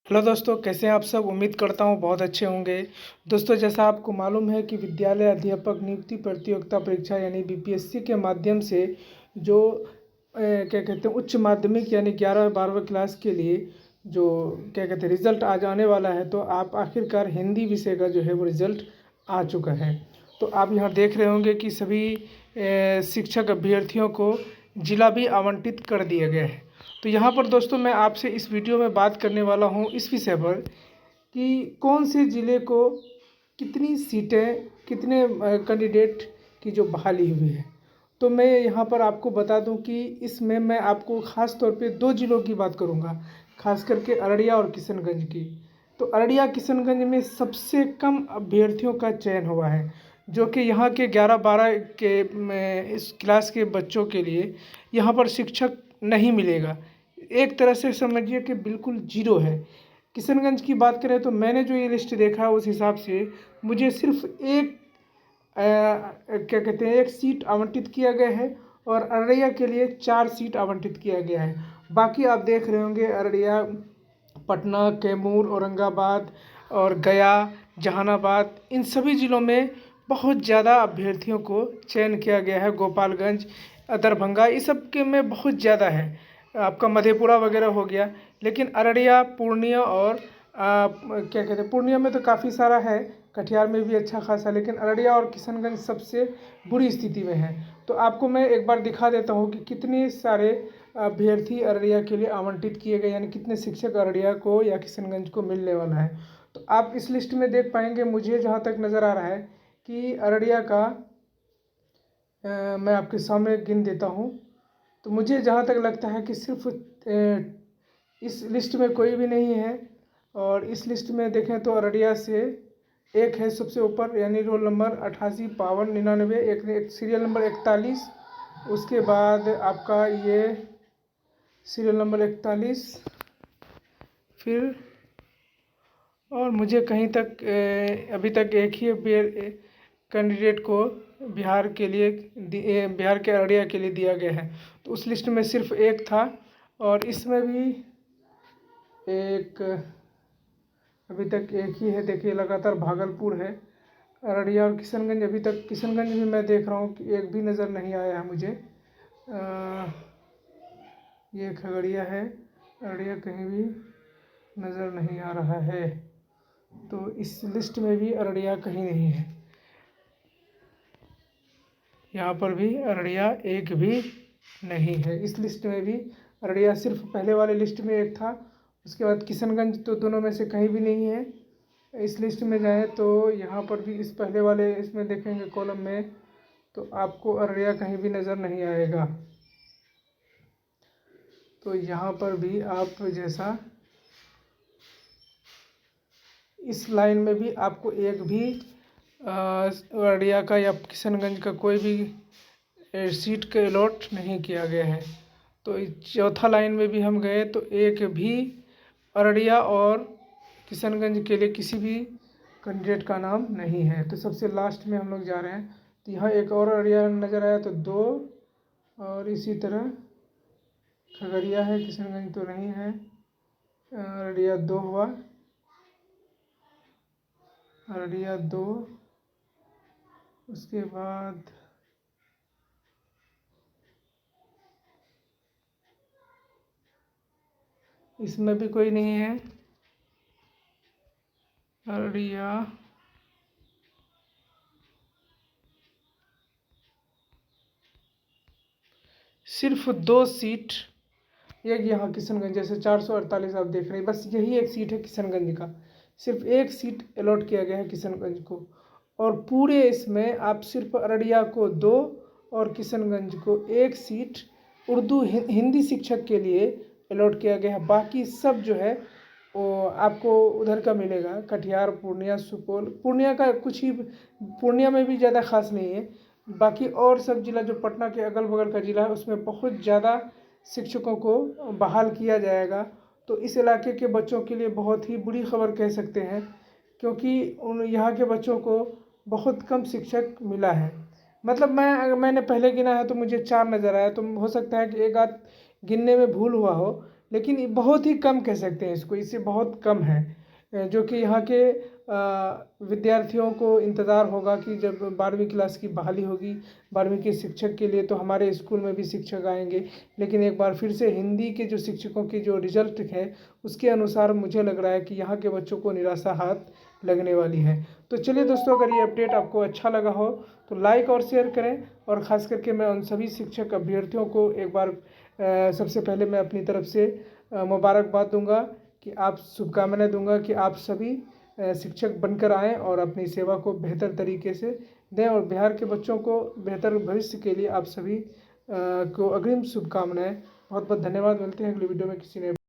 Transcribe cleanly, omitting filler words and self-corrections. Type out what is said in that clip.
Hello दोस्तों, कैसे हैं आप सब। उम्मीद करता हूँ बहुत अच्छे होंगे। दोस्तों, जैसा आपको मालूम है कि विद्यालय अध्यापक नियुक्ति प्रतियोगिता परीक्षा यानी बीपीएससी के माध्यम से जो क्या कहते हैं उच्च माध्यमिक यानी 11-12वीं क्लास के लिए जो क्या कहते हैं रिज़ल्ट आ जाने वाला है। तो आप आखिरकार हिंदी विषय का जो है वो रिज़ल्ट आ चुका है। तो आप यहाँ देख रहे होंगे कि सभी शिक्षक अभ्यर्थियों को जिला भी आवंटित कर दिया गया है। तो यहाँ पर दोस्तों मैं आपसे इस वीडियो में बात करने वाला हूँ इस विषय पर कि कौन से ज़िले को कितनी सीटें कितने कैंडिडेट की जो बहाली हुई है। तो मैं यहाँ पर आपको बता दूं कि इसमें मैं आपको ख़ास तौर पे दो ज़िलों की बात करूँगा, ख़ास करके अररिया और किशनगंज की। तो अररिया किशनगंज में सबसे कम अभ्यर्थियों का चयन हुआ है, जो कि यहाँ के 11-12 के इस क्लास के बच्चों के लिए यहाँ पर शिक्षक नहीं मिलेगा। एक तरह से समझिए कि बिल्कुल जीरो है। किशनगंज की बात करें तो मैंने जो ये लिस्ट देखा है उस हिसाब से मुझे सिर्फ एक क्या कहते हैं एक सीट आवंटित किया गया है और अररिया के लिए 4 सीट आवंटित किया गया है। बाकी आप देख रहे होंगे अररिया, पटना, कैमूर, औरंगाबाद और गया, जहानाबाद, इन सभी ज़िलों में बहुत ज़्यादा अभ्यर्थियों को चयन किया गया है। गोपालगंज, दरभंगा, इस सब के में बहुत ज़्यादा है। आपका मधेपुरा वगैरह हो गया, लेकिन अररिया, पूर्णिया और क्या कहते हैं पूर्णिया में तो काफ़ी सारा है, कटिहार में भी अच्छा खासा, लेकिन अररिया और किशनगंज सबसे बुरी स्थिति में है। तो आपको मैं एक बार दिखा देता हूँ कि कितने सारे अभ्यर्थी अररिया के लिए आवंटित किए गए, यानी कितने शिक्षक अररिया को या किशनगंज को मिलने वाला है। तो आप इस लिस्ट में देख पाएंगे, मुझे जहाँ तक नज़र आ रहा है कि अररिया का मैं आपके सामने गिन देता हूँ। तो मुझे जहाँ तक लगता है कि सिर्फ इस लिस्ट में कोई भी नहीं है। और इस लिस्ट में देखें तो अररिया से एक है सबसे ऊपर, यानी रोल नंबर 885299, एक सीरियल नंबर 41। उसके बाद आपका ये सीरियल नंबर 41, फिर और मुझे कहीं तक अभी तक एक ही कैंडिडेट को बिहार के लिए बिहार के अररिया के लिए दिया गया है। तो उस लिस्ट में सिर्फ एक था और इसमें भी एक अभी तक एक ही है। देखिए लगातार भागलपुर है, अररिया और किशनगंज। अभी तक किशनगंज भी मैं देख रहा हूँ कि एक भी नज़र नहीं आया है मुझे। ये खगड़िया है, अररिया कहीं भी नज़र नहीं आ रहा है। तो इस लिस्ट में भी अररिया कहीं नहीं है। यहाँ पर भी अररिया एक भी नहीं है। इस लिस्ट में भी अररिया सिर्फ पहले वाले लिस्ट में एक था, उसके बाद किशनगंज तो दोनों में से कहीं भी नहीं है। इस लिस्ट में जाएँ तो यहाँ पर भी इस पहले वाले इसमें देखेंगे कॉलम में तो आपको अररिया कहीं भी नज़र नहीं आएगा। तो यहाँ पर भी आप जैसा इस लाइन में भी आपको एक भी अररिया का या किशनगंज का कोई भी सीट का अलॉट नहीं किया गया है। तो चौथा लाइन में भी हम गए तो एक भी अररिया और किशनगंज के लिए किसी भी कैंडिडेट का नाम नहीं है। तो सबसे लास्ट में हम लोग जा रहे हैं। तो यहाँ एक और अररिया नज़र आया तो 2, और इसी तरह खगड़िया है, किशनगंज तो नहीं है। अररिया 2 हुआ, अररिया 2। उसके बाद इसमें भी कोई नहीं है। अररिया सिर्फ 2 सीट, एक यहाँ किशनगंज जैसे 448 आप देख रहे हैं, बस यही एक सीट है किशनगंज का। सिर्फ एक सीट अलॉट किया गया है किशनगंज को, और पूरे इसमें आप सिर्फ अररिया को 2 और किशनगंज को 1 सीट उर्दू हिंदी शिक्षक के लिए अलॉट किया गया है। बाकी सब जो है वो आपको उधर का मिलेगा, कटिहार, पूर्णिया, सुपौल। पूर्णिया का कुछ ही, पूर्णिया में भी ज़्यादा खास नहीं है। बाकी और सब जिला जो पटना के अगल बगल का ज़िला है उसमें बहुत ज़्यादा शिक्षकों को बहाल किया जाएगा। तो इस इलाके के बच्चों के लिए बहुत ही बुरी खबर कह सकते हैं, क्योंकि उन यहाँ के बच्चों को बहुत कम शिक्षक मिला है। मतलब मैंने पहले गिना है तो मुझे 4 नज़र आया, तो हो सकता है कि एक आध गिनने में भूल हुआ हो, लेकिन ये बहुत ही कम कह सकते हैं इसको, इससे बहुत कम है। जो कि यहाँ के विद्यार्थियों को इंतज़ार होगा कि जब 12वीं क्लास की बहाली होगी 12वीं के शिक्षक के लिए, तो हमारे स्कूल में भी शिक्षक आएंगे। लेकिन एक बार फिर से हिंदी के जो शिक्षकों की जो रिजल्ट है उसके अनुसार मुझे लग रहा है कि यहाँ के बच्चों को निराशा हाथ लगने वाली है। तो चलिए दोस्तों, अगर ये अपडेट आपको अच्छा लगा हो तो लाइक और शेयर करें। और ख़ास करके मैं उन सभी शिक्षक अभ्यर्थियों को एक बार सबसे पहले मैं अपनी तरफ से मुबारकबाद दूंगा, कि आप शुभकामनाएं दूंगा कि आप सभी शिक्षक बनकर आएँ और अपनी सेवा को बेहतर तरीके से दें, और बिहार के बच्चों को बेहतर भविष्य के लिए आप सभी को अग्रिम शुभकामनाएं। बहुत बहुत धन्यवाद। मिलते हैं अगली वीडियो में किसी नए